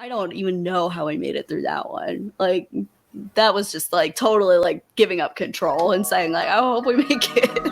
I don't even know how I made it through that one. Like, that was just like totally like giving up control and saying like, I hope we make it.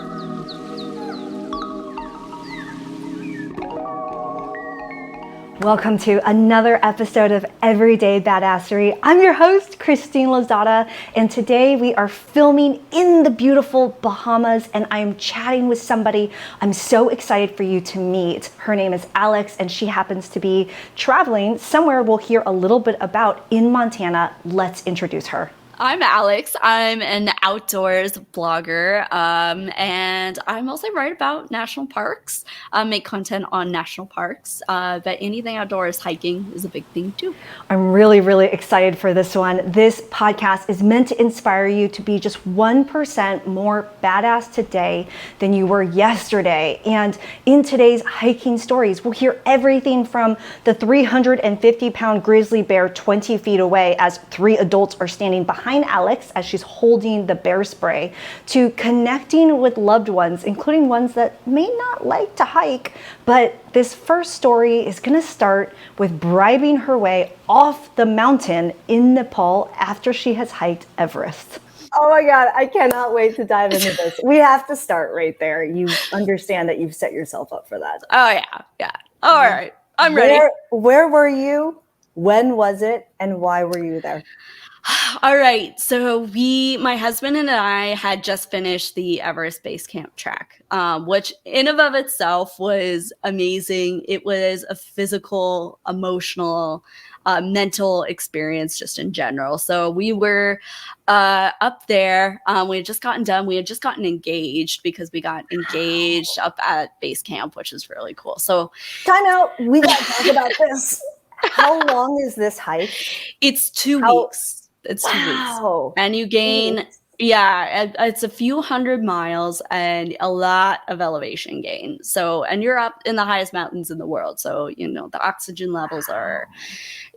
Welcome to another episode of Everyday Badassery. I'm your host, Christine Lozada, and today we are filming in the beautiful Bahamas, and I am chatting with somebody I'm so excited for you to meet. Her name is Alex, and she happens to be traveling somewhere we'll hear a little bit about in Montana. Let's introduce her. I'm Alex. I'm an outdoors blogger, and I mostly write about national parks, make content on national parks, but anything outdoors, hiking is a big thing too. I'm really excited for this one. This podcast is meant to inspire you to be just 1% more badass today than you were yesterday. And in today's hiking stories, we'll hear everything from the 350-pound grizzly bear 20 feet away as 3 adults are standing behind Alex as she's holding the bear spray, to connecting with loved ones, including ones that may not like to hike. But this first story is going to start with bribing her way off the mountain in Nepal after she has hiked Everest. Oh my God, I cannot wait to dive into this. We have to start right there. You understand that you've set yourself up for that. Oh yeah. All right, I'm ready. Where were you? When was it? And why were you there? All right. So my husband and I had just finished the Everest Base Camp track, which in and of itself was amazing. It was a physical, emotional, mental experience just in general. So we were up there. We had just gotten done. We had just gotten engaged because we got engaged up at base camp, which is really cool. So time out. We got to talk about this. How long is this hike? It's 2 weeks. It's 2 weeks. And you gain, it's a few hundred miles and a lot of elevation gain. So, and you're up in the highest mountains in the world. So, the oxygen levels are,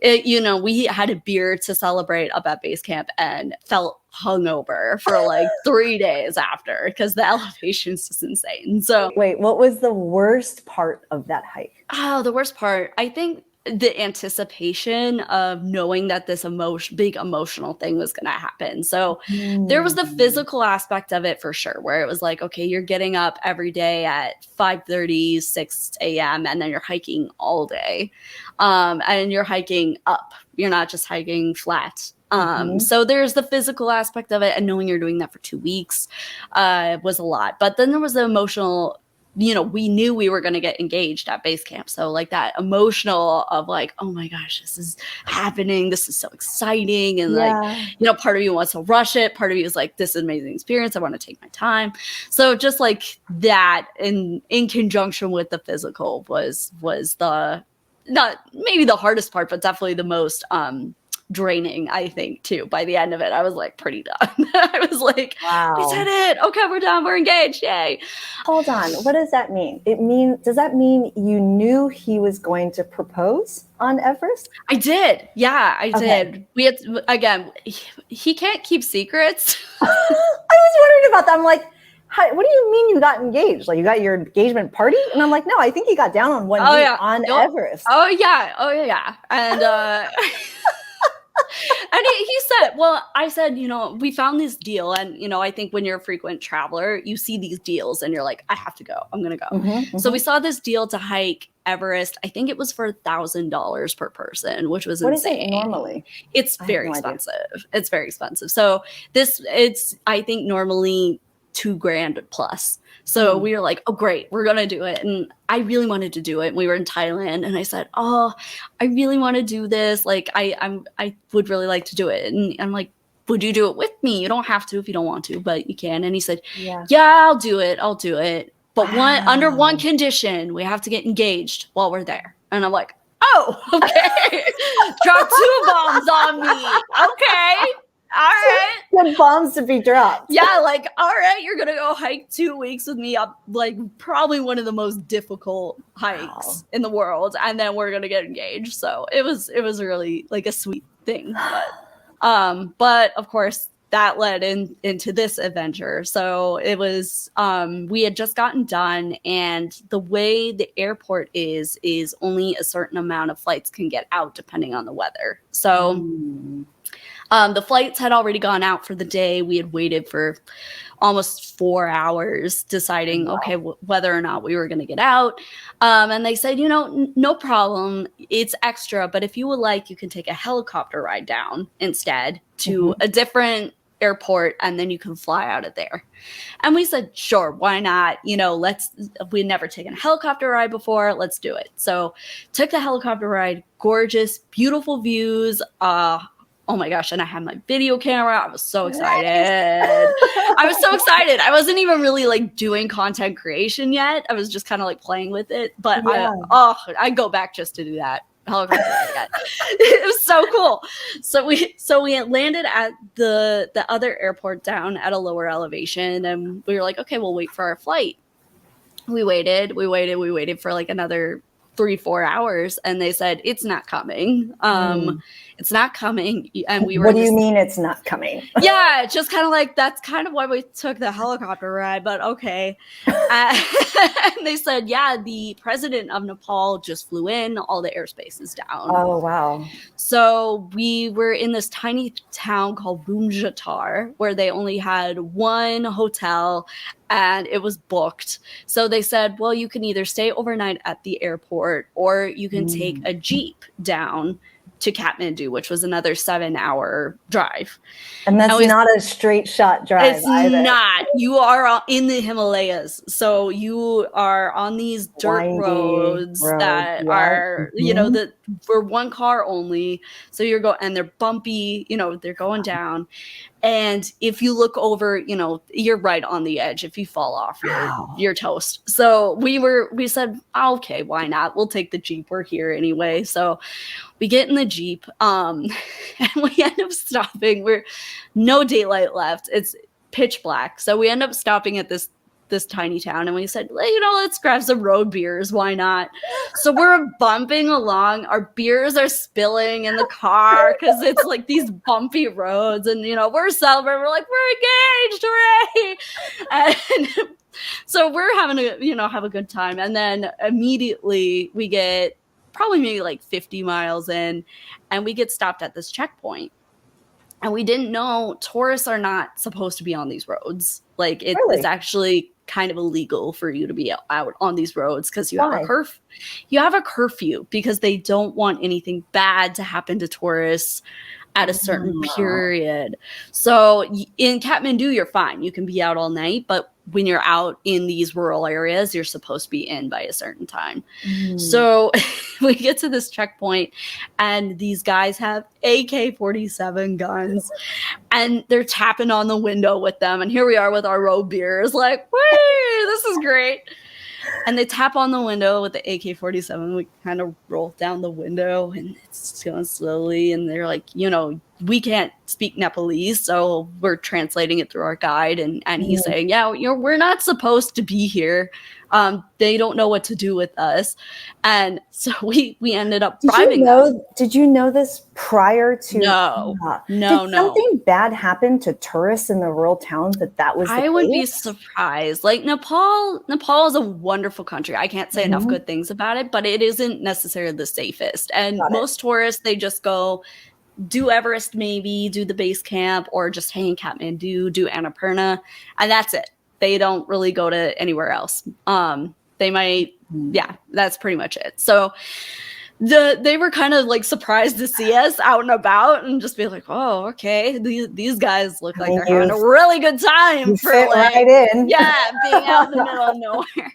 we had a beer to celebrate up at base camp and felt hungover for like 3 days after because the elevation is just insane. So wait, what was the worst part of that hike? Oh, the worst part, I think, the anticipation of knowing that this big emotional thing was going to happen. So there was the physical aspect of it for sure, where it was like, okay, you're getting up every day at 5:30, 6 a.m. and then you're hiking all day. And you're hiking up. You're not just hiking flat. So there's the physical aspect of it, and knowing you're doing that for 2 weeks was a lot. But then there was the emotional. We knew we were going to get engaged at base camp. So like that emotional of like, oh my gosh, this is happening. This is so exciting. And like, part of you wants to rush it. Part of you is like, this is an amazing experience. I want to take my time. So just like that in conjunction with the physical was the, not maybe the hardest part, but definitely the most, draining, I think, too. By the end of it, I was like pretty done. I was like, wow, we did it. Okay, we're done. We're engaged. Yay. Hold on. What does that mean? Does that mean you knew he was going to propose on Everest? I did. Yeah, I did. We had, again, he can't keep secrets. I was wondering about that. I'm like, what do you mean you got engaged? Like you got your engagement party? And I'm like, no, I think he got down on one knee on Everest. Oh yeah. And and he said, I said, we found this deal. And, I think when you're a frequent traveler, you see these deals and you're like, I have to go. I'm going to go. So we saw this deal to hike Everest. I think it was for $1,000 per person, which was insane. What is it normally? It's very expensive. It's very expensive. So it's, I think, normally $2,000 plus. So we were like, oh, great, we're going to do it. And I really wanted to do it. We were in Thailand and I said, oh, I really want to do this. Like, I would really like to do it. And I'm like, would you do it with me? You don't have to if you don't want to, but you can. And he said, yeah, I'll do it. But under one condition, we have to get engaged while we're there. And I'm like, oh, okay. Drop 2 bombs on me. Okay. All right. Good bombs to be dropped. Yeah, like, all right, you're going to go hike 2 weeks with me up, like, probably one of the most difficult hikes in the world. And then we're going to get engaged. So it was really, like, a sweet thing. But of course, that led into this adventure. So it was, we had just gotten done, and the way the airport is only a certain amount of flights can get out depending on the weather. So the flights had already gone out for the day. We had waited for almost 4 hours deciding, okay, whether or not we were going to get out. And they said, no problem. It's extra. But if you would like, you can take a helicopter ride down instead to a different airport, and then you can fly out of there. And we said, sure, why not? We'd never taken a helicopter ride before. Let's do it. So took the helicopter ride, gorgeous, beautiful views. Oh my gosh. And I had my video camera. I was so excited. I was so excited. I wasn't even really like doing content creation yet. I was just kind of like playing with it. But I'd go back just to do that. Helicopter ride. It was so cool. So we landed at the other airport down at a lower elevation, and we were like, okay, we'll wait for our flight. We waited for like another 3-4 hours, and they said it's not coming. It's not coming. And we were. What do you mean it's not coming? Yeah, just kind of like, that's kind of why we took the helicopter ride, but okay. And they said, yeah, the president of Nepal just flew in. All the airspace is down. Oh, wow. So we were in this tiny town called Boomjatar, where they only had one hotel, and it was booked. So they said, well, you can either stay overnight at the airport, or you can take a Jeep down to Kathmandu, which was another 7-hour drive. And that's not a straight shot drive. It's not. You are in the Himalayas. So you are on these dirt roads that are, for one car only. So and they're bumpy, they're going down. And if you look over, you're right on the edge. If you fall off, you're toast. So we said, okay, why not? We'll take the Jeep. We're here anyway. So we get in the Jeep, and we end up stopping. We're no daylight left. It's pitch black. So we end up stopping at this tiny town, and we said, let's grab some road beers. Why not? So we're bumping along. Our beers are spilling in the car because it's like these bumpy roads, and we're celebrating. We're like, we're engaged, hooray! And so we're having have a good time. And then immediately we get probably maybe like 50 miles in, and we get stopped at this checkpoint. And we didn't know tourists are not supposed to be on these roads. Like it's actually kind of illegal for you to be out on these roads because you have a curfew. You have a curfew because they don't want anything bad to happen to tourists at a certain period. So in Kathmandu, you're fine. You can be out all night, but when you're out in these rural areas, you're supposed to be in by a certain time. So we get to this checkpoint, and these guys have AK-47 guns, and they're tapping on the window with them. And here we are with our road beers, like, whee, this is great. And they tap on the window with the AK-47. We kind of roll down the window, and it's going slowly. And they're like, we can't speak Nepalese, so we're translating it through our guide. And he's saying, yeah, we're not supposed to be here. They don't know what to do with us. And so we ended up bribing them. Did you know this prior to? No. Did something bad happen to tourists in the rural towns that was the I would be case? surprised. Like Nepal is a wonderful country. I can't say enough good things about it, but it isn't necessarily the safest. And most tourists, they just go do Everest, maybe do the base camp, or just hang in Kathmandu, do Annapurna, and that's it. They don't really go to anywhere else. They might, that's pretty much it. So they were kind of like surprised to see us out and about, and just be like, oh, okay, these guys look like they're having a really good time for right in. being out in the middle of nowhere.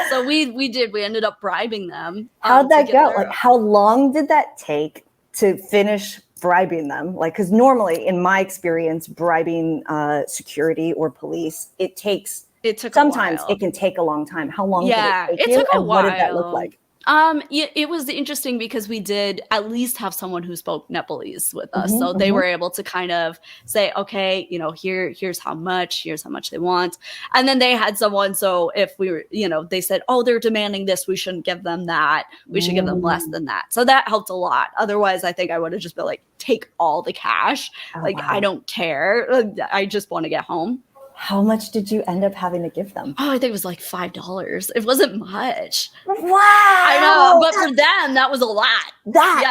So we ended up bribing them. How'd that go? Like, how long did that take to finish bribing them? Like, because normally in my experience, bribing security or police, it took sometimes it can take a long time. How long did it take you? Took a while. What did that look like? It was interesting because we did at least have someone who spoke Nepalese with us. Mm-hmm, So they mm-hmm. were able to kind of say, okay, here's how much they want. And then they had someone. So if we were, they said, oh, they're demanding this, we shouldn't give them that. We should give them less than that. So that helped a lot. Otherwise, I think I would have just been like, take all the cash. Oh, like, wow. I don't care. I just want to get home. How much did you end up having to give them? Oh, I think it was like $5. It wasn't much. Wow. I know, but for them, that was a lot.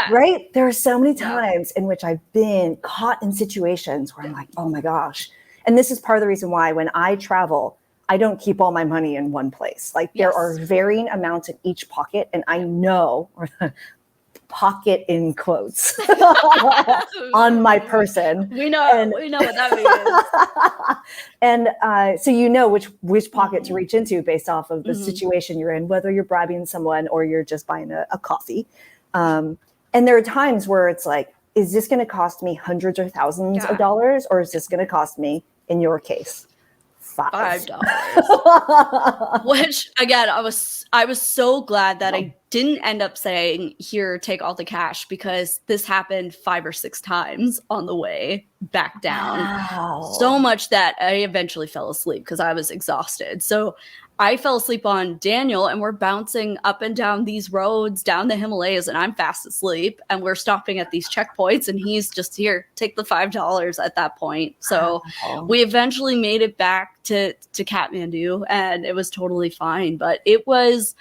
Right? There are so many times in which I've been caught in situations where I'm like, oh my gosh. And this is part of the reason why when I travel, I don't keep all my money in one place. Like there are varying amounts in each pocket, and I know, or pocket in quotes, on my person. We know what that means. And so which pocket to reach into based off of the situation you're in, whether you're bribing someone or you're just buying a coffee. And there are times where it's like, is this going to cost me hundreds or thousands of dollars, or is this going to cost me, in your case, $5? Which again, I was so glad that I didn't end up saying, here, take all the cash, because this happened 5 or 6 times on the way back down. Wow. So much that I eventually fell asleep because I was exhausted. So I fell asleep on Daniel, and we're bouncing up and down these roads down the Himalayas, and I'm fast asleep, and we're stopping at these checkpoints, and he's just, here, take the $5 at that point. So we eventually made it back to Kathmandu, and it was totally fine. But it was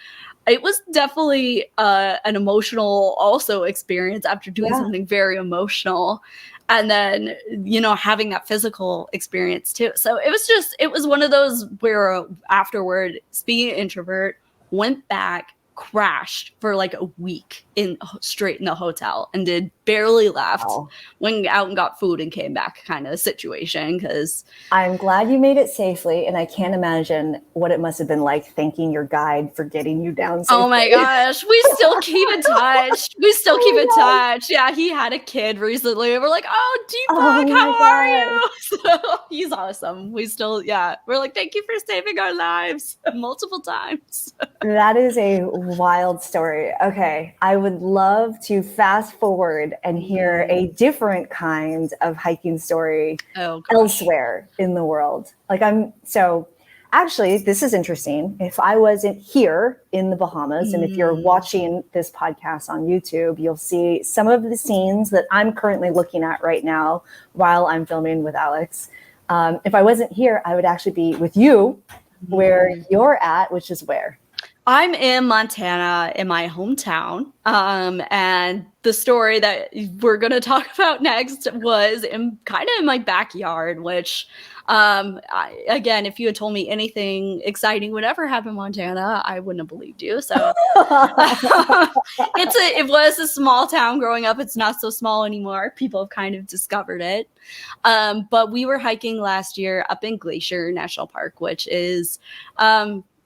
definitely an emotional also experience after doing something very emotional. And then, having that physical experience too. So it was one of those where afterward, being an introvert, went back, crashed for like a week straight in the hotel, and did barely left, went out and got food and came back kind of situation. Because I'm glad you made it safely, and I can't imagine what it must have been like thanking your guide for getting you down safely. Oh my gosh, we still keep in touch. Yeah, he had a kid recently, and we're like, oh, Deepak, how are you? So he's awesome. We still, we're like, thank you for saving our lives multiple times. That is a wild story. Okay, I would love to fast forward and hear a different kind of hiking story elsewhere in the world. Actually, this is interesting. If I wasn't here in the Bahamas, and if you're watching this podcast on YouTube, you'll see some of the scenes that I'm currently looking at right now while I'm filming with Alex. If I wasn't here, I would actually be with you where you're at, which is where? I'm in Montana, in my hometown, and the story that we're going to talk about next was kind of in my backyard, which, again, if you had told me anything exciting would ever happen in Montana, I wouldn't have believed you. So it was a small town growing up. It's not so small anymore. People have kind of discovered it. But we were hiking last year up in Glacier National Park, which is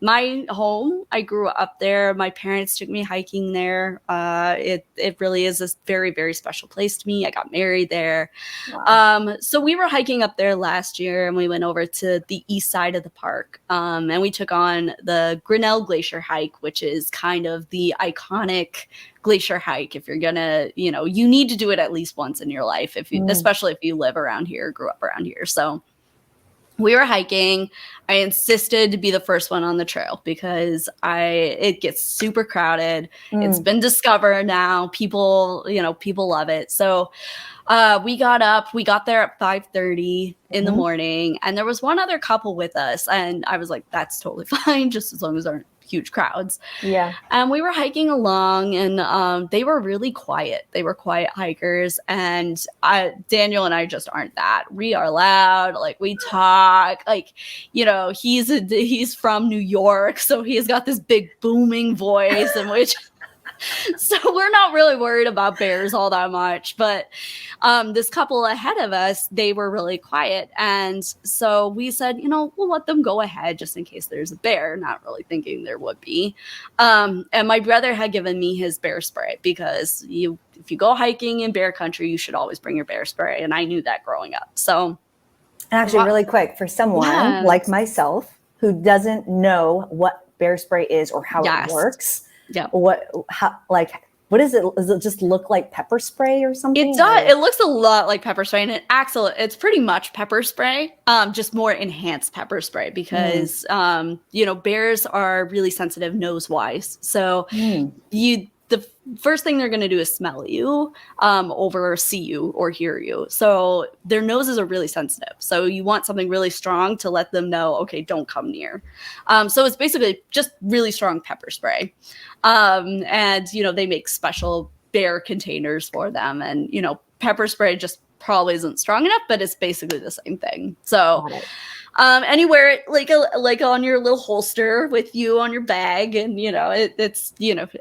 my home. I grew up there. My parents took me hiking there. It really is a very, very special place to me. I got married there. Wow. So we were hiking up there last year, and we went over to the east side of the park. And we took on the Grinnell Glacier hike, which is kind of the iconic glacier hike. If you're gonna, you need to do it at least once in your life, especially if you live around here, grew up around here. So we were hiking. I insisted to be the first one on the trail because it gets super crowded. It's been discovered now. People love it. So we got up. We got there at 5:30 in the morning, and there was one other couple with us. And I was like, that's totally fine, just as long as there aren't huge crowds. Yeah. And we were hiking along, and they were really quiet. They were quiet hikers, and Daniel and I just aren't that. We are loud, like we talk, like, he's from New York, so he's got this big booming voice, in which so we're not really worried about bears all that much. But this couple ahead of us, they were really quiet. And so we said, we'll let them go ahead just in case there's a bear, not really thinking there would be. And my brother had given me his bear spray because if you go hiking in bear country, you should always bring your bear spray. And I knew that growing up. So actually, really quick, for someone like myself who doesn't know what bear spray is or how it works, Yeah. What is it? Does it just look like pepper spray or something? It does. It looks a lot like pepper spray, and it's pretty much pepper spray, just more enhanced pepper spray because, bears are really sensitive nose-wise. So the first thing they're going to do is smell you, over see you or hear you. So their noses are really sensitive. So you want something really strong to let them know, okay, don't come near. So it's basically just really strong pepper spray. And they make special bear containers for them, and pepper spray just probably isn't strong enough, but it's basically the same thing. So anywhere like on your little holster with you on your bag, and it's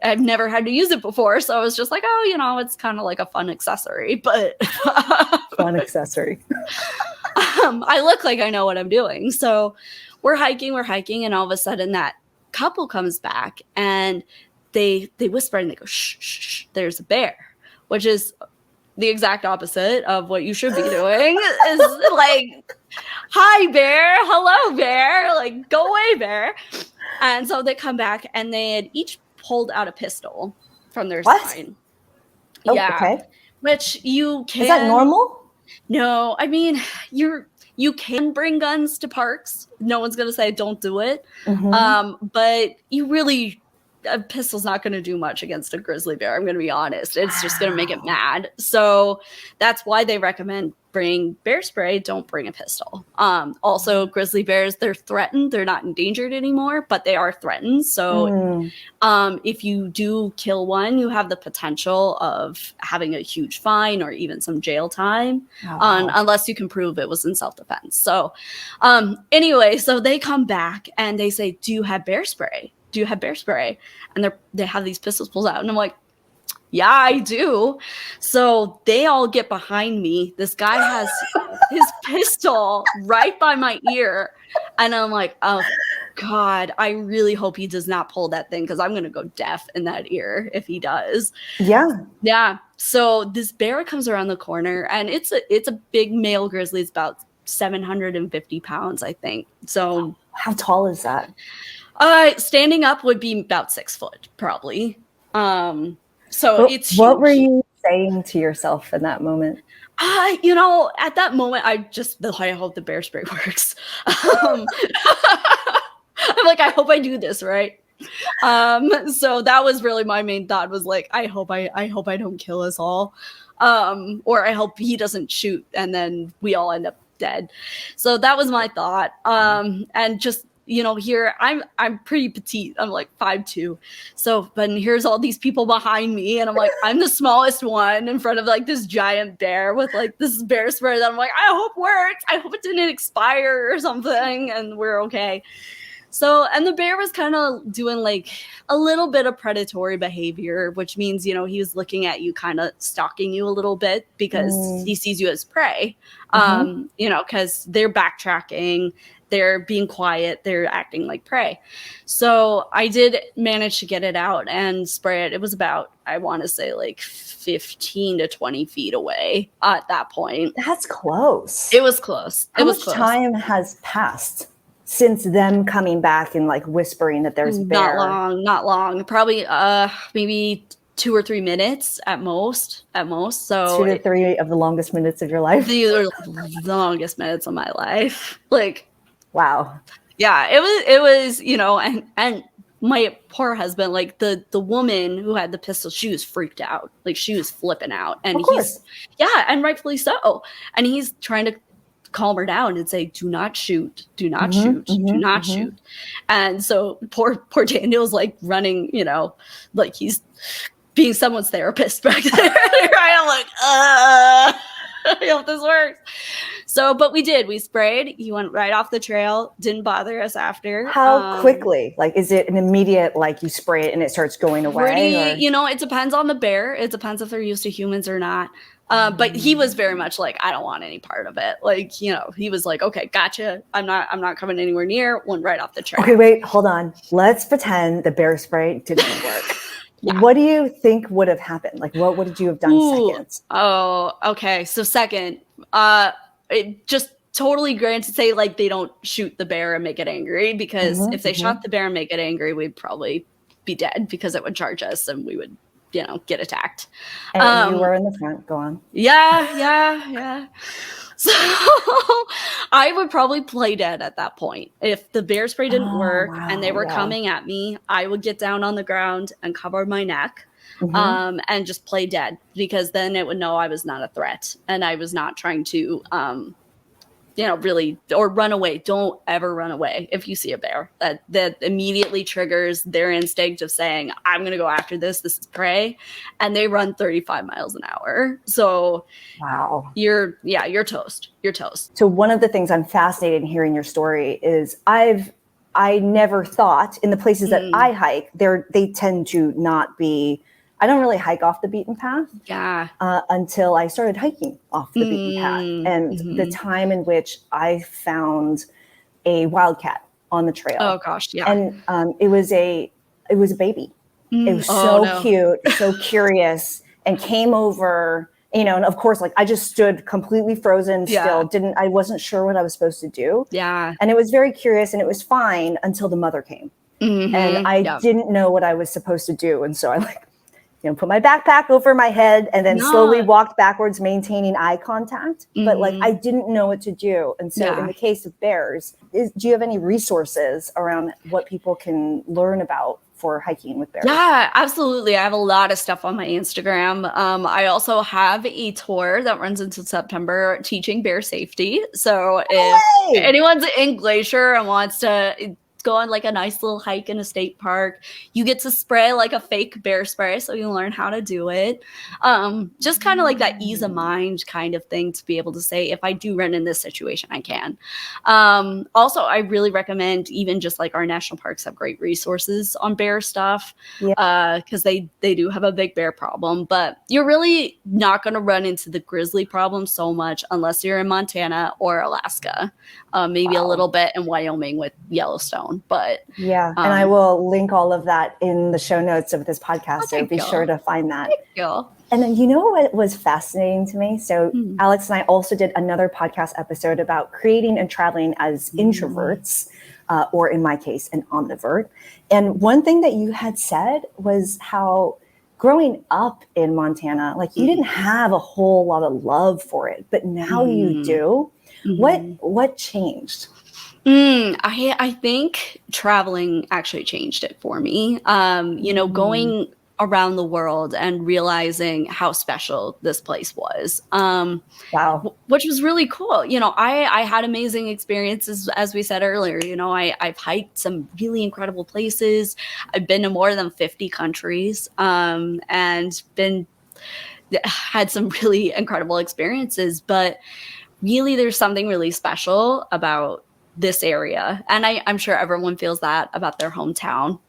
I've never had to use it before, so I was just like, it's kind of like a fun accessory, but fun accessory. I look like I know what I'm doing. So we're hiking, and all of a sudden that couple comes back and they whisper and they go, shh, shh, shh, there's a bear, which is the exact opposite of what you should be doing. Is like, hi bear, hello bear, like go away bear. And so they come back and they had each pulled out a pistol from their side. Oh, yeah. Okay. Which you can. Is that normal? No, I mean, you can bring guns to parks. No one's going to say don't do it. But a pistol's not going to do much against a grizzly bear. I'm going to be honest. It's just going to make it mad. So that's why they recommend bring bear spray. Don't bring a pistol. Also, grizzly bears, they're threatened. They're not endangered anymore, but they are threatened. So if you do kill one, you have the potential of having a huge fine or even some jail time, unless you can prove it was in self-defense. So anyway, so they come back and they say, do you have bear spray? Do you have bear spray? And they have these pistols pulled out. And I'm like, yeah, I do. So they all get behind me. This guy has his pistol right by my ear. And I'm like, oh, God, I really hope he does not pull that thing because I'm going to go deaf in that ear if he does. Yeah. Yeah. So this bear comes around the corner, and it's a big male grizzly. It's about 750 pounds, I think. So how tall is that? Standing up would be about 6 foot, probably. It's huge. What were you saying to yourself in that moment? At that moment, I hope the bear spray works. I'm like, I hope I do this right. So that was really my main thought, was like, I hope I don't kill us all. Or I hope he doesn't shoot and then we all end up dead. So that was my thought. And just, here I'm pretty petite. I'm like 5'2". So, but here's all these people behind me, and I'm like, I'm the smallest one in front of like this giant bear with like this bear spray that I'm like, I hope works. I hope it didn't expire or something, and we're okay. So, and the bear was kind of doing like a little bit of predatory behavior, which means, he was looking at you, kind of stalking you a little bit because he sees you as prey, because they're backtracking, they're being quiet, they're acting like prey. So I did manage to get it out and spray it. It was about, I want to say like 15 to 20 feet away at that point. That's close. It was close. How much time has passed since them coming back and like whispering that there's a bear? Not long. Probably maybe 2 or 3 minutes at most. So 2 to 3 of the longest minutes of your life. These are the longest minutes of my life. Like, wow. Yeah, it was, and my poor husband, like the woman who had the pistol, she was freaked out. Like she was flipping out, and and rightfully so. And he's trying to calm her down and say, do not shoot, do not shoot, do not shoot. And so poor Daniel's like running, like he's being someone's therapist back there. I'm like, I hope this works. So, but we did. We sprayed. He went right off the trail. Didn't bother us after. How quickly? Like, is it an immediate, like you spray it and it starts going away? It depends on the bear. It depends if they're used to humans or not. But he was very much like, I don't want any part of it. Like, he was like, okay, gotcha. I'm not coming anywhere near. Went right off the trail. Okay, wait, hold on. Let's pretend the bear spray didn't work. Yeah. What do you think would have happened? Like, what would you have done second? Oh, okay. So second, it just totally grand to say like they don't shoot the bear and make it angry, because if they shot the bear and make it angry, we'd probably be dead because it would charge us and we would, get attacked. And you were in the front. Go on. Yeah. So I would probably play dead at that point. If the bear spray didn't work and they were coming at me, I would get down on the ground and cover my neck. And just play dead, because then it would know I was not a threat and I was not trying to, really, or run away. Don't ever run away if you see a bear. That immediately triggers their instinct of saying, I'm going to go after this. This is prey. And they run 35 miles an hour. So you're toast. You're toast. So one of the things I'm fascinated in hearing your story is I never thought in the places that I hike, they tend to not be, I don't really hike off the beaten path until I started hiking off the beaten path. And the time in which I found a wildcat on the trail. Oh gosh, yeah. And it was a baby. It was cute, so curious, and came over, and of course, like I just stood completely frozen still. I wasn't sure what I was supposed to do. Yeah. And it was very curious, and it was fine until the mother came. And I didn't know what I was supposed to do. And so I put my backpack over my head and then slowly walked backwards, maintaining eye contact. But I didn't know what to do. And so in the case of bears, do you have any resources around what people can learn about for hiking with bears? Yeah, absolutely. I have a lot of stuff on my Instagram. I also have a tour that runs into September teaching bear safety. So if anyone's in Glacier and wants to go on like a nice little hike in a state park, you get to spray like a fake bear spray, so you learn how to do it. Just kind of like that ease of mind kind of thing, to be able to say, if I do run in this situation, I can. Also, I really recommend, even just like our national parks have great resources on bear stuff, because they do have a big bear problem, but you're really not going to run into the grizzly problem so much unless you're in Montana or Alaska, maybe a little bit in Wyoming with Yellowstone. But and I will link all of that in the show notes of this podcast, so be sure to find that. Thank you. And then, what was fascinating to me? So Alex and I also did another podcast episode about creating and traveling as introverts, or in my case, an omnivert. And one thing that you had said was how growing up in Montana, like you didn't have a whole lot of love for it, but now you do. What changed? I think traveling actually changed it for me. Going around the world and realizing how special this place was. Which was really cool. I had amazing experiences, as we said earlier. I've hiked some really incredible places. I've been to more than 50 countries, and had some really incredible experiences. But really, there's something really special about this area, and I'm sure everyone feels that about their hometown.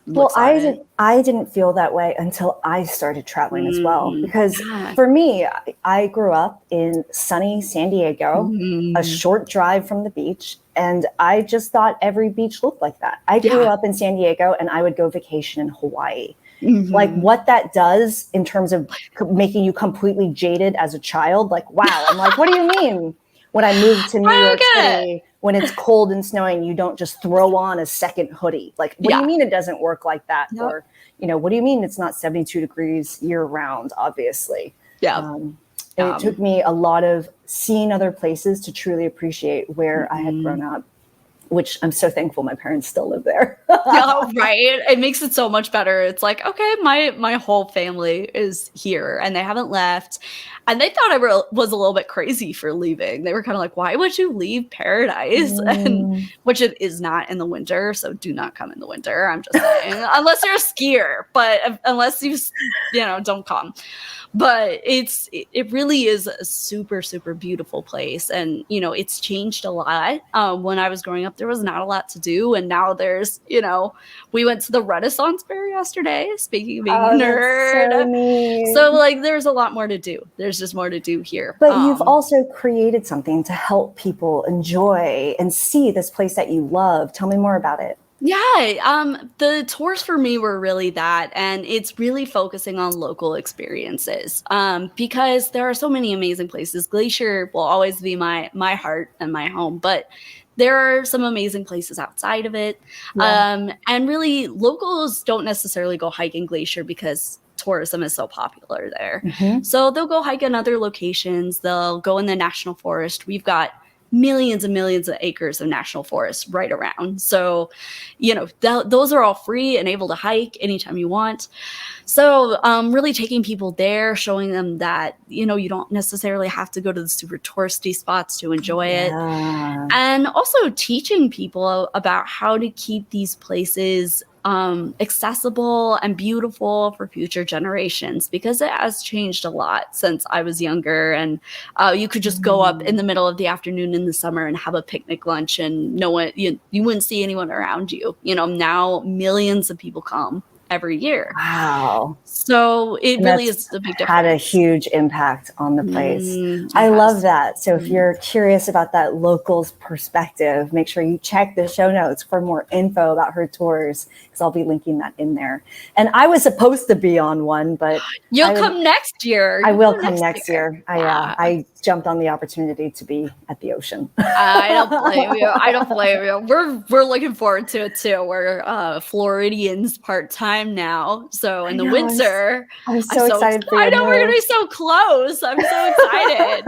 Well, I didn't feel that way until I started traveling as well, because for me, I grew up in sunny San Diego, a short drive from the beach, and I just thought every beach looked like that. I grew up in San Diego, and I would go vacation in Hawaii. Like what that does in terms of making you completely jaded as a child. Like, wow. I'm like, what do you mean? When I moved to New York City, when it's cold and snowing, you don't just throw on a second hoodie. Like, what do you mean it doesn't work like that? Yep. Or, what do you mean it's not 72 degrees year round, obviously? It took me a lot of seeing other places to truly appreciate where I had grown up, which I'm so thankful my parents still live there. Right. It makes it so much better. It's like, okay, my whole family is here and they haven't left. And they thought I was a little bit crazy for leaving. They were kind of like, why would you leave paradise? And which it is not in the winter. So do not come in the winter. I'm just saying, unless you're a skier, but unless you don't come. But it really is a super, super beautiful place. And, it's changed a lot. When I was growing up, there was not a lot to do. And now there's, we went to the Renaissance Fair yesterday, speaking of being a nerd. So like, there's a lot more to do. There's just more to do here. But you've also created something to help people enjoy and see this place that you love. Tell me more about it. Yeah, the tours for me were really that, and it's really focusing on local experiences, because there are so many amazing places. Glacier will always be my heart and my home, but there are some amazing places outside of it. Yeah. And really, locals don't necessarily go hiking Glacier because tourism is so popular there. Mm-hmm. So they'll go hike in other locations. They'll go in the national forest. We've got millions and millions of acres of national forest right around. So, those are all free and able to hike anytime you want. So, really taking people there, showing them that, you don't necessarily have to go to the super touristy spots to enjoy it. Yeah. And also teaching people about how to keep these places accessible and beautiful for future generations, because it has changed a lot since I was younger. And you could just go up in the middle of the afternoon in the summer and have a picnic lunch, and no one, you wouldn't see anyone around you. Now millions of people come every year. Wow. So it And really that's is a big had a difference. huge impact on the place. It I love has. that. So if you're curious about that local's perspective, make sure you check the show notes for more info about her tours, because I'll be linking that in there. And I was supposed to be on one, but You'll come next year. I will come next year. Yeah. I jumped on the opportunity to be at the ocean. I don't blame you. I don't blame you. We're looking forward to it too. We're Floridians part-time now. So in the winter, I'm so excited for you. I know we're gonna be so close. I'm so excited.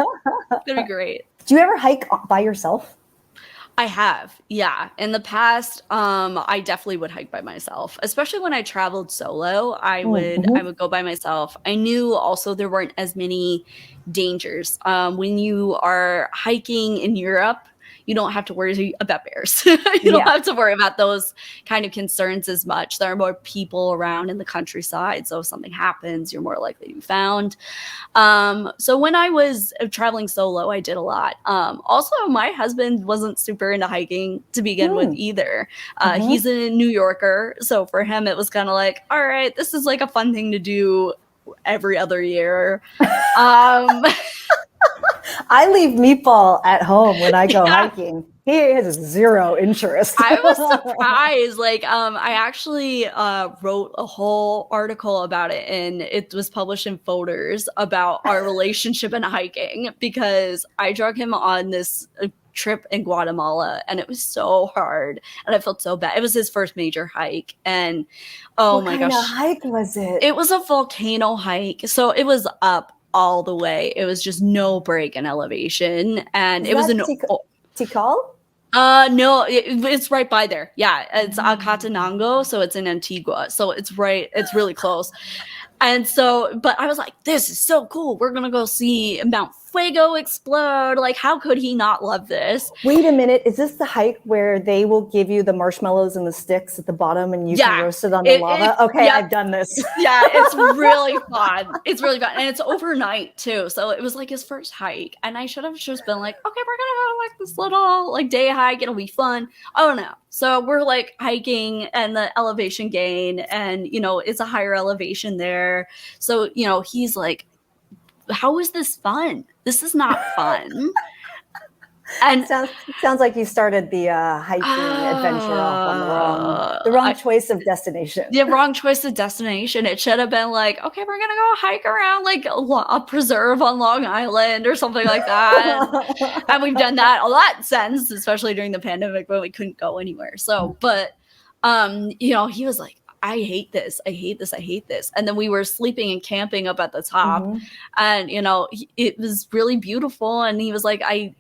It's gonna be great. Do you ever hike by yourself? I have, yeah. In the past, I definitely would hike by myself, especially when I traveled solo. I would go by myself. I knew also there weren't as many dangers. When you are hiking in Europe, you don't have to worry about bears. You don't have to worry about those kind of concerns as much. There are more people around in the countryside, so if something happens, you're more likely to be found. So when I was traveling solo, I did a lot. Also, my husband wasn't super into hiking to begin with either. He's a New Yorker, so for him, it was kind of like, all right, this is like a fun thing to do every other year. I leave Meatball at home when I go hiking. He has zero interest. I was surprised. Like, I actually wrote a whole article about it, and it was published in Folders about our relationship and hiking, because I drug him on this trip in Guatemala, and it was so hard, and I felt so bad. It was his first major hike, and what kind of hike was it? It was a volcano hike, so it was up all the way. It was just no break in elevation, and it was Tikal? No, it's right by there. Yeah, it's Catanango, so it's in Antigua, so it's really close. And so, but I was like, this is so cool. We're gonna go see Mount Fuego explode. Like, how could he not love this? Wait a minute. Is this the hike where they will give you the marshmallows and the sticks at the bottom and you can roast it on the lava? Okay, I've done this. Yeah, it's really fun. It's really fun. And it's overnight too. So it was like his first hike. And I should have just been like, okay, we're gonna go like this little like day hike. It'll be fun. Oh no. So we're like hiking, and the elevation gain, and it's a higher elevation there. So, he's like, how is this fun? This is not fun. And sounds like you started the hiking adventure off on the wrong choice of destination. The wrong choice of destination. It should have been like, okay, we're gonna go hike around like a preserve on Long Island or something like that. And we've done that a lot since, especially during the pandemic when we couldn't go anywhere. So, but he was like, I hate this. I hate this. I hate this. And then we were sleeping and camping up at the top, and it was really beautiful. And he was like, I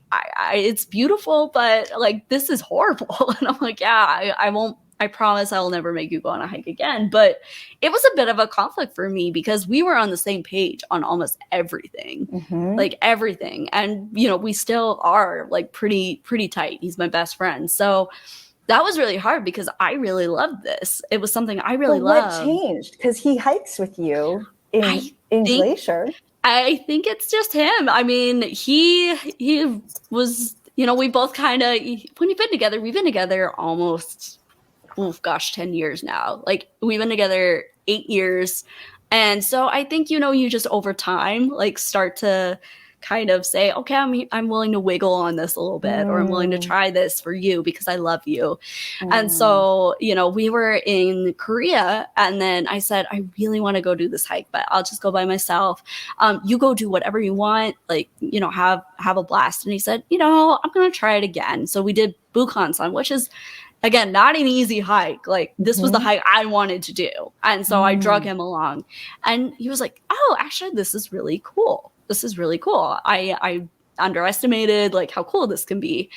it's beautiful, but like, this is horrible. And I'm like, yeah, I won't. I promise I will never make you go on a hike again. But it was a bit of a conflict for me, because we were on the same page on almost everything, like everything. And, we still are like pretty tight. He's my best friend. So that was really hard, because I really loved this. It was something I really loved. What changed? Because he hikes with you in Glacier. I think it's just him. I mean, he was, we both kind of, when we've been together almost, 10 years now. Like, we've been together 8 years. And so I think, you just over time, like, start to kind of say, okay, I'm willing to wiggle on this a little bit, or I'm willing to try this for you because I love you. And so, you know, we were in Korea, and then I said, I really want to go do this hike, but I'll just go by myself. You go do whatever you want, like, you know, have a blast. And he said, you know, I'm going to try it again. So we did Bukhansan, which is, again, not an easy hike. Like, this was the hike I wanted to do. And so I drug him along, and he was like, oh, actually, this is really cool. This is really cool. I underestimated like how cool this can be.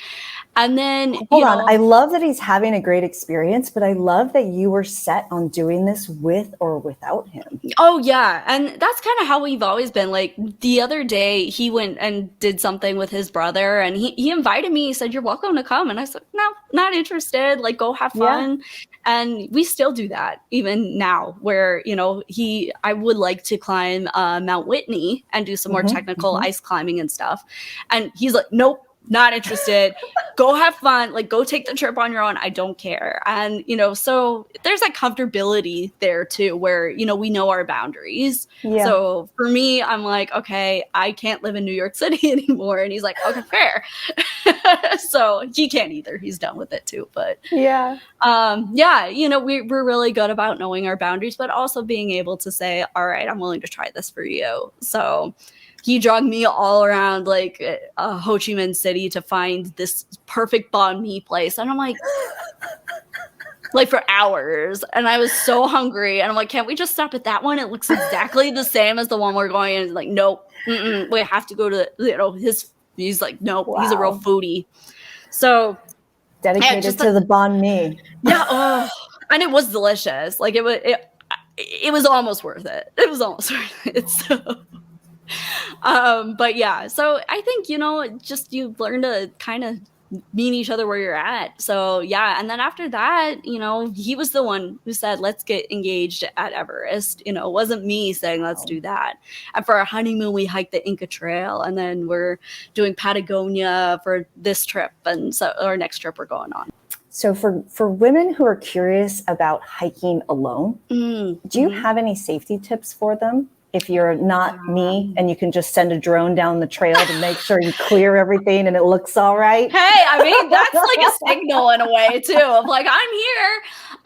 And then hold on, I love that he's having a great experience, but I love that you were set on doing this with or without him. Oh yeah, and that's kind of how we've always been. Like, the other day he went and did something with his brother, and he invited me. He said, you're welcome to come. And I said, no, not interested, like, go have fun. And we still do that even now, where, you know, I would like to climb Mount Whitney and do some more technical ice climbing and stuff. And he's like, nope, not interested. Go have fun. Like, go take the trip on your own. I don't care. And, you know, so there's that comfortability there too, where, you know, we know our boundaries. Yeah. So for me, I'm like, okay, I can't live in New York City anymore. And he's like, okay, fair. So he can't either. He's done with it too. But yeah, you know, we're really good about knowing our boundaries, but also being able to say, all right, I'm willing to try this for you. So he dragged me all around like Ho Chi Minh City to find this perfect banh mi place. And I'm like for hours. And I was so hungry. And I'm like, can't we just stop at that one? It looks exactly the same as the one we're going. And it's like, nope, we have to go to, you know, he's like, nope, he's a real foodie. So dedicated to the banh mi. Yeah. And it was delicious. Like, it was almost worth it. It was almost worth it. So but yeah, so I think, you know, just you learn to kind of meet each other where you're at. So yeah, and then after that, you know, he was the one who said, let's get engaged at Everest. You know, it wasn't me saying, let's do that. And for our honeymoon, we hiked the Inca Trail, and then we're doing Patagonia for this trip, and so our next trip we're going on. So for women who are curious about hiking alone, do you have any safety tips for them? If you're not me and you can just send a drone down the trail to make sure you clear everything and it looks all right. Hey, I mean, that's like a signal in a way too, of like, I'm here.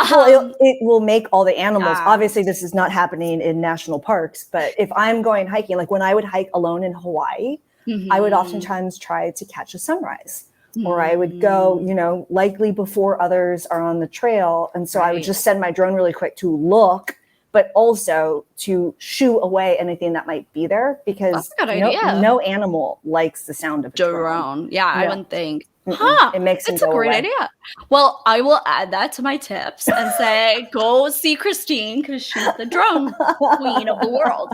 Well, it will make all the animals. Obviously, this is not happening in national parks, but if I'm going hiking, like when I would hike alone in Hawaii, I would oftentimes try to catch a sunrise. Or I would go, you know, likely before others are on the trail. And so I would just send my drone really quick to look, but also to shoo away anything that might be there, because no animal likes the sound of a drone. Yeah, I wouldn't think. It makes it's a great idea. Well, I will add that to my tips and say, go see Christine, because she's the drone queen of the world.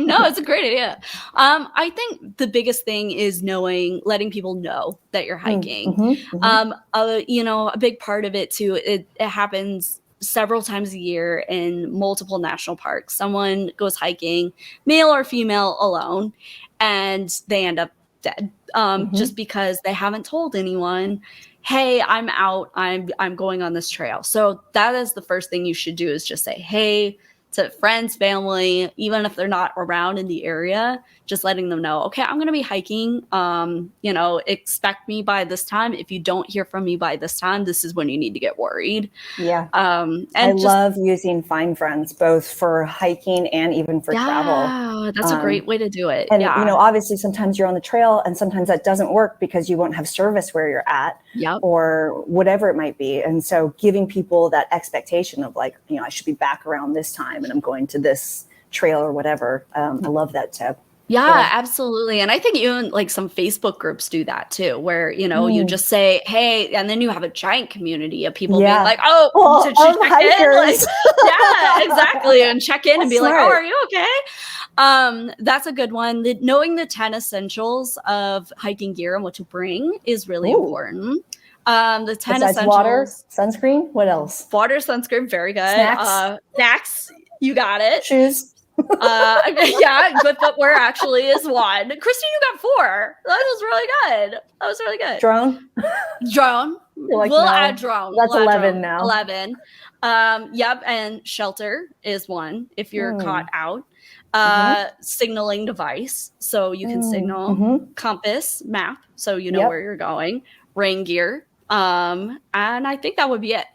No, it's a great idea. I think the biggest thing is letting people know that you're hiking. You know, a big part of it too, it happens several times a year in multiple national parks. Someone goes hiking, male or female, alone, and they end up dead, just because they haven't told anyone, hey, I'm out, I'm going on this trail. So that is the first thing you should do, is just say, hey, to friends, family, even if they're not around in the area, just letting them know, okay, I'm going to be hiking. You know, expect me by this time. If you don't hear from me by this time, this is when you need to get worried. Yeah. And I love using Find Friends, both for hiking and even for travel. That's a great way to do it. And, you know, obviously sometimes you're on the trail and sometimes that doesn't work because you won't have service where you're at or whatever it might be. And so giving people that expectation of like, you know, I should be back around this time and I'm going to this trail or whatever. I love that tip. Yeah, absolutely. And I think even like some Facebook groups do that too, where, you know, you just say, hey, and then you have a giant community of people being like, to check in. Like, yeah, exactly. And check in and be like, oh, are you okay? That's a good one. Knowing the 10 essentials of hiking gear and what to bring is really important. The 10 essentials. Water, sunscreen, what else? Water, sunscreen, very good. Snacks, you got it. Shoes. Yeah, good footwear actually is one. Christine, you got 4. That was really good. Drone. Like, we'll add drone. That's 11 now. 11. Yep, and shelter is one if you're caught out. signaling device, so you can signal, compass, map, so you know where you're going, rain gear, and I think that would be it.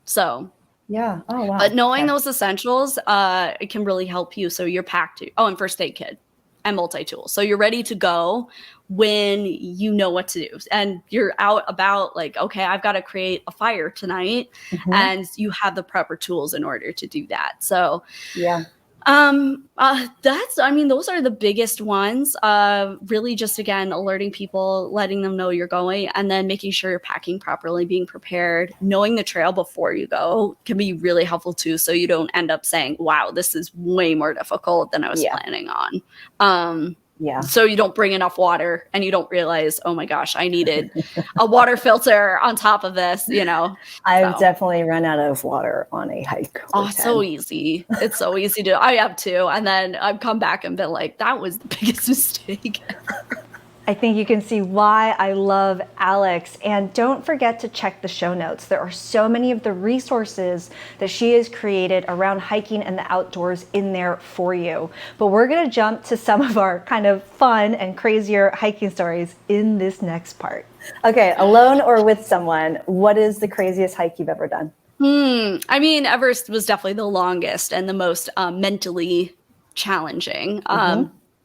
So yeah. Oh wow. but knowing those essentials, it can really help you. So you're packed. Oh, and first aid kit and multi-tool. So you're ready to go when you know what to do. And you're out about like, okay, I've got to create a fire tonight. And you have the proper tools in order to do that. So yeah. Those are the biggest ones. Really just, again, alerting people, letting them know you're going, and then making sure you're packing properly, being prepared. Knowing the trail before you go can be really helpful too, so you don't end up saying, wow, this is way more difficult than I was planning on. So you don't bring enough water and you don't realize, oh my gosh, I needed a water filter on top of this, I've definitely run out of water on a hike. Oh, so easy. It's so easy to, I have too. And then I've come back and been like, that was the biggest mistake ever. I think you can see why I love Alex. And don't forget to check the show notes. There are so many of the resources that she has created around hiking and the outdoors in there for you. But we're going to jump to some of our kind of fun and crazier hiking stories in this next part. Okay, alone or with someone, what is the craziest hike you've ever done? Everest was definitely the longest and the most mentally challenging.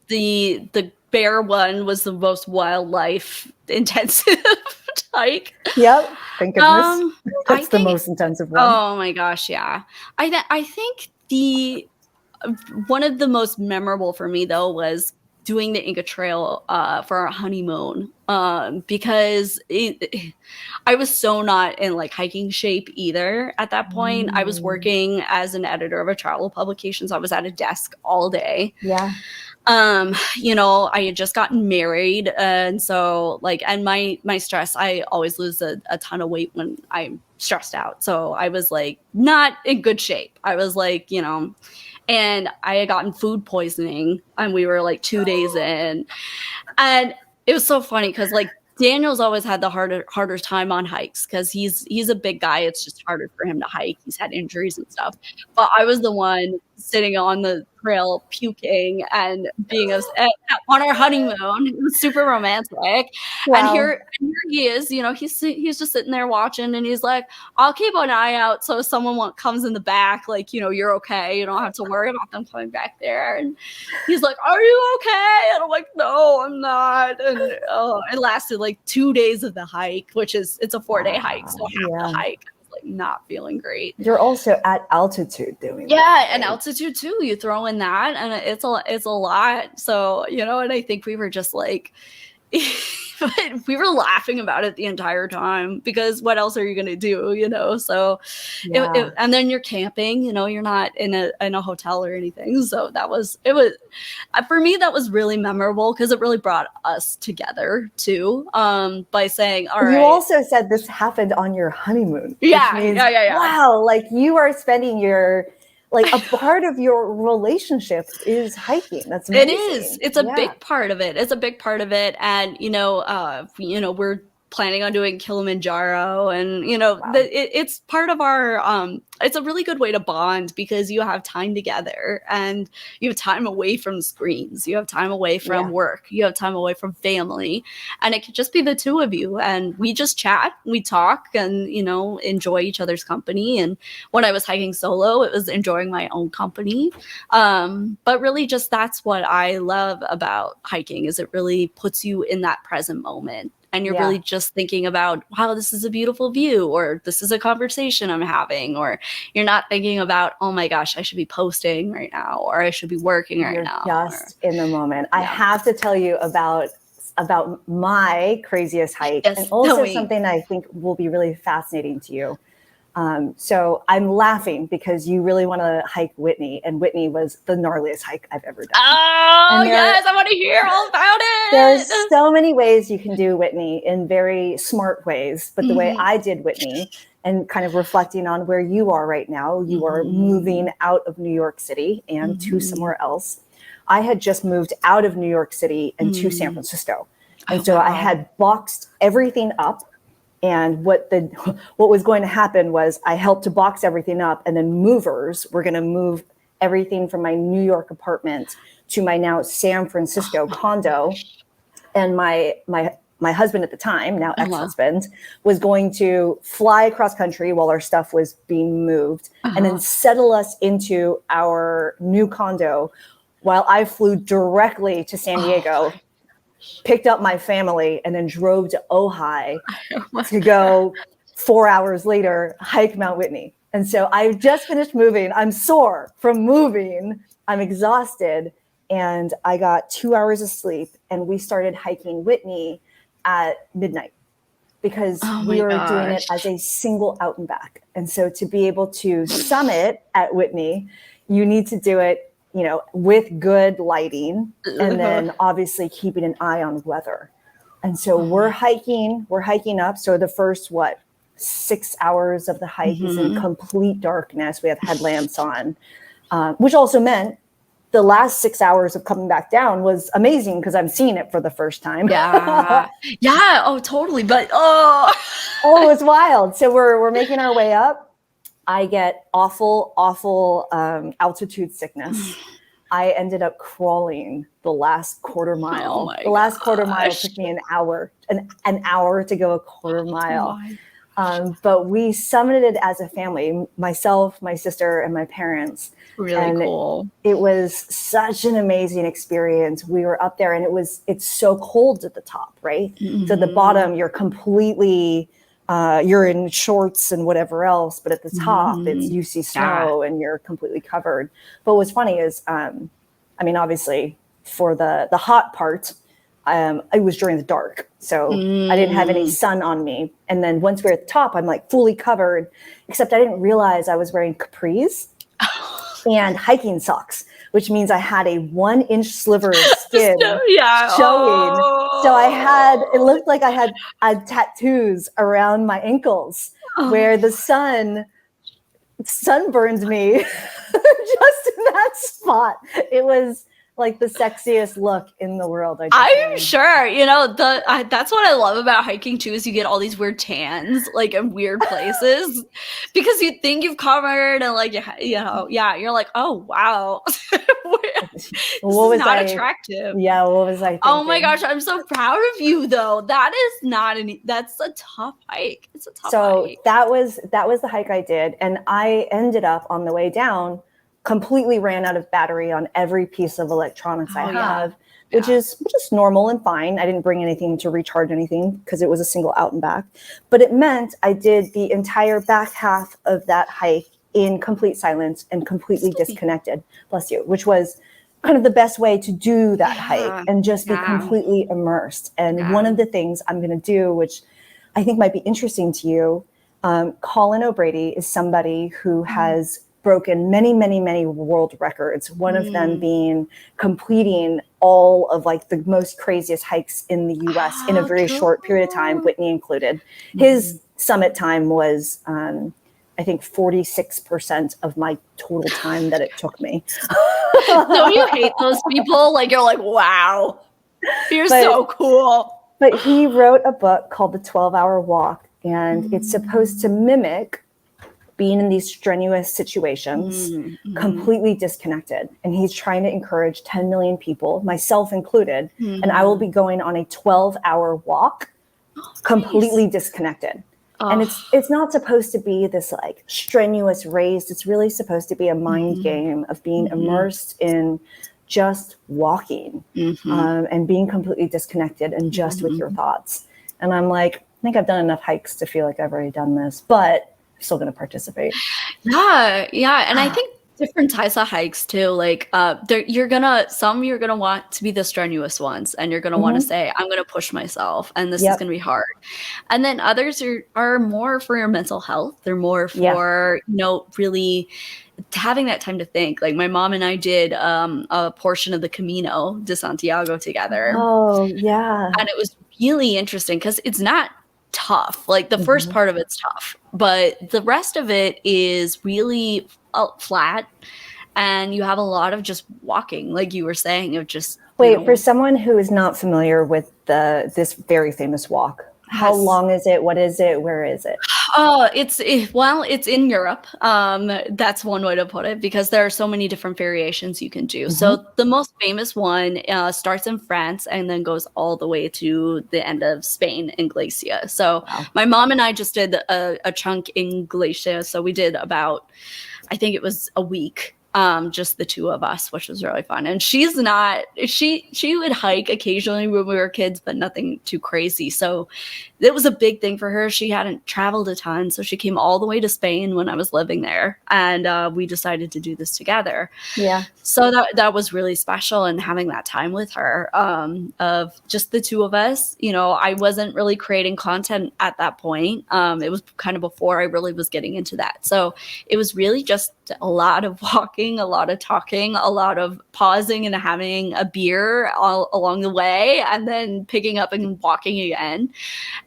The bear one was the most wildlife intensive hike. Yep. Thank goodness. That's the most intensive one. Oh my gosh. Yeah. I think one of the most memorable for me though was doing the Inca Trail for our honeymoon, because I was so not in like hiking shape either at that point. I was working as an editor of a travel publication, so I was at a desk all day. Yeah. I had just gotten married, and so and my stress, I always lose a ton of weight when I'm stressed out. So I was like not in good shape. I was like, and I had gotten food poisoning, and we were like 2 days in, and it was so funny because like Daniel's always had the harder time on hikes because he's a big guy. It's just harder for him to hike. He's had injuries and stuff. But I was the one sitting on the trail puking and being on our honeymoon. It was super romantic. Wow. And here he is, he's just sitting there watching, and he's like, I'll keep an eye out so if someone comes in the back, you're okay. You don't have to worry about them coming back there. And he's like, are you okay? And I'm like, no, I'm not. And it lasted like 2 days of the hike, it's a 4-day hike. So half the hike, not feeling great. You're also at altitude doing that, and altitude too, you throw in that, and it's a lot. So and I think we were just like but we were laughing about it the entire time because what else are you gonna do, so and then you're camping, you're not in a hotel or anything. So it was for me, that was really memorable because it really brought us together too, by saying, all right. You also said this happened on your honeymoon. Yeah. Wow, you are spending your a part of your relationship is hiking. That's amazing. It is. It's a big part of it. And, we're planning on doing Kilimanjaro, and, it's part of our, it's a really good way to bond because you have time together and you have time away from screens. You have time away from work. You have time away from family, and it could just be the two of you. And we just chat, we talk, and, enjoy each other's company. And when I was hiking solo, it was enjoying my own company. But really just that's what I love about hiking is it really puts you in that present moment. And you're really just thinking about, wow, this is a beautiful view, or this is a conversation I'm having, or you're not thinking about, oh my gosh, I should be posting right now, or I should be working right now. Just in the moment. I have to tell you about my craziest hike, and also something I think will be really fascinating to you. So I'm laughing because you really want to hike Whitney, and Whitney was the gnarliest hike I've ever done. Oh, yes, I want to hear all about it. There's so many ways you can do Whitney in very smart ways, but the way I did Whitney, and kind of reflecting on where you are right now, you are moving out of New York City and to somewhere else. I had just moved out of New York City and to San Francisco. And so I had boxed everything up. And what was going to happen was I helped to box everything up, and then movers were going to move everything from my New York apartment to my now San Francisco condo. And my husband at the time, now ex-husband, was going to fly across country while our stuff was being moved and then settle us into our new condo while I flew directly to San Diego, picked up my family, and then drove to Ojai to go 4 hours later, hike Mount Whitney. And so I just finished moving. I'm sore from moving. I'm exhausted. And I got 2 hours of sleep, and we started hiking Whitney at midnight because we were doing it as a single out and back. And so to be able to summit at Whitney, you need to do it, you know, with good lighting and then obviously keeping an eye on weather. And so we're hiking up. So the first, 6 hours of the hike is in complete darkness. We have headlamps on, which also meant the last 6 hours of coming back down was amazing because I'm seeing it for the first time. Yeah. Oh, totally. But it's wild. So we're making our way up. I get awful altitude sickness. I ended up crawling the last quarter mile. The last quarter mile took me an hour to go a quarter mile. But we summited it as a family, myself, my sister, and my parents. Really cool. It was such an amazing experience. We were up there, and it's so cold at the top, right? So the bottom, you're completely, you're in shorts and whatever else, but at the top, you see snow and you're completely covered. But what's funny is, obviously for the hot part, it was during the dark. So I didn't have any sun on me. And then once we were at the top, I'm like fully covered, except I didn't realize I was wearing capris and hiking socks, which means I had a 1-inch sliver of skin showing. So it looked like I had tattoos around my ankles where the sun sunburned me just in that spot. It was like the sexiest look in the world. I'm sure, that's what I love about hiking too, is you get all these weird tans, like in weird places, because you think you've covered and you're like, oh wow, this is not attractive. Yeah, what was I thinking? Oh my gosh, I'm so proud of you though. That is that's a tough hike. It's a tough hike. That was the hike I did, and I ended up on the way down completely ran out of battery on every piece of electronics I have, which is normal and fine. I didn't bring anything to recharge anything because it was a single out and back. But it meant I did the entire back half of that hike in complete silence and completely disconnected, bless you, which was kind of the best way to do that hike and just be completely immersed. And one of the things I'm going to do, which I think might be interesting to you, Colin O'Brady is somebody who has broken many, many, many world records. One of them being completing all of the most craziest hikes in the US in a very short period of time, Whitney included. His summit time was, I think 46% of my total time that it took me. Don't you hate those people? You're like, wow, you're so cool. But he wrote a book called The 12-Hour Walk, and it's supposed to mimic being in these strenuous situations, completely disconnected. And he's trying to encourage 10 million people, myself included, and I will be going on a 12-hour walk, completely disconnected. And it's not supposed to be this strenuous race. It's really supposed to be a mind game of being immersed in just walking and being completely disconnected and just with your thoughts. And I'm like, I think I've done enough hikes to feel like I've already done this, but I'm still going to participate. Yeah. And I think different types of hikes too, you're gonna want to be the strenuous ones, and you're gonna want to say, I'm gonna push myself and this is gonna be hard. And then others are more for your mental health. They're more for really having that time to think. Like my mom and I did a portion of the Camino de Santiago together. Oh yeah. And it was really interesting because it's not tough. The first part of it's tough, but the rest of it is really flat, and you have a lot of just walking, like you were saying, of just for someone who is not familiar with this very famous walk, how long is it? What is it? Where is it? It's in Europe. That's one way to put it because there are so many different variations you can do. Mhm. So the most famous one starts in France and then goes all the way to the end of Spain in Galicia. So Wow. my mom and I just did a chunk in Galicia. So we did about, I think it was a week. Just the two of us, which was really fun. And she would hike occasionally when we were kids, but nothing too crazy. So it was a big thing for her. She hadn't traveled a ton, so she came all the way to Spain when I was living there, and we decided to do this together. Yeah. So that was really special, and having that time with her, of just the two of us. I wasn't really creating content at that point. It was kind of before I really was getting into that. So it was really just a lot of walking, a lot of talking, a lot of pausing and having a beer all along the way, and then picking up and walking again.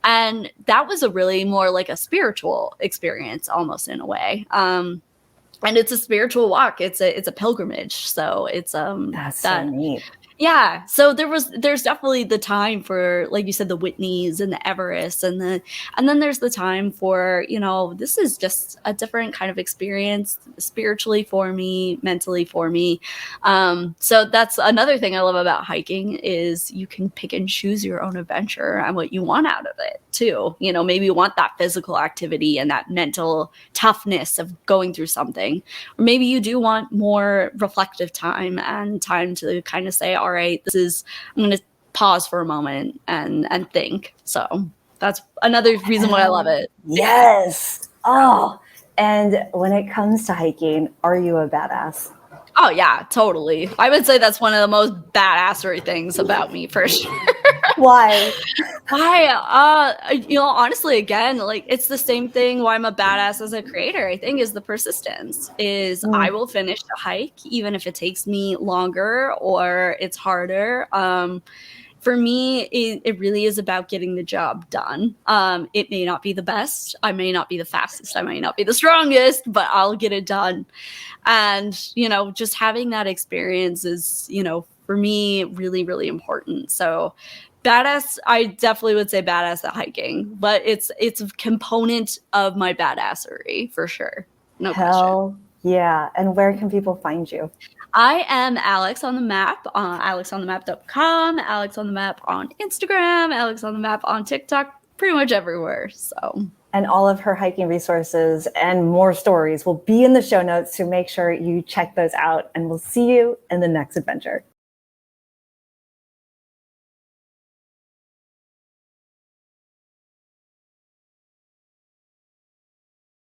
And that was a really more like a spiritual experience, almost in a way. And it's a spiritual walk. It's a pilgrimage. So it's That's so neat. yeah. So there's definitely the time for, like you said, the Whitneys and the Everest and then there's the time for, this is just a different kind of experience spiritually for me, mentally for me. So that's another thing I love about hiking is you can pick and choose your own adventure and what you want out of it too. Maybe you want that physical activity and that mental toughness of going through something. Or maybe you do want more reflective time and time to kind of say, all right, I'm going to pause for a moment and think. So that's another reason why I love it. Yes. Oh, and when it comes to hiking, are you a badass? Oh yeah, totally. I would say that's one of the most badassery things about me for sure. Why? Honestly, again, like it's the same thing why I'm a badass as a creator, I think, is the persistence. Is I will finish the hike even if it takes me longer or it's harder. For me, it really is about getting the job done. It may not be the best. I may not be the fastest. I may not be the strongest, but I'll get it done. And, just having that experience is, for me, really, really important. So badass, I definitely would say badass at hiking, but it's a component of my badassery for sure. No question. Hell yeah. And where can people find you? I am Alex on the Map, alexonthemap.com, Alex on the Map on Instagram, Alex on the Map on TikTok, pretty much everywhere. So, and all of her hiking resources and more stories will be in the show notes, so make sure you check those out, and we'll see you in the next adventure.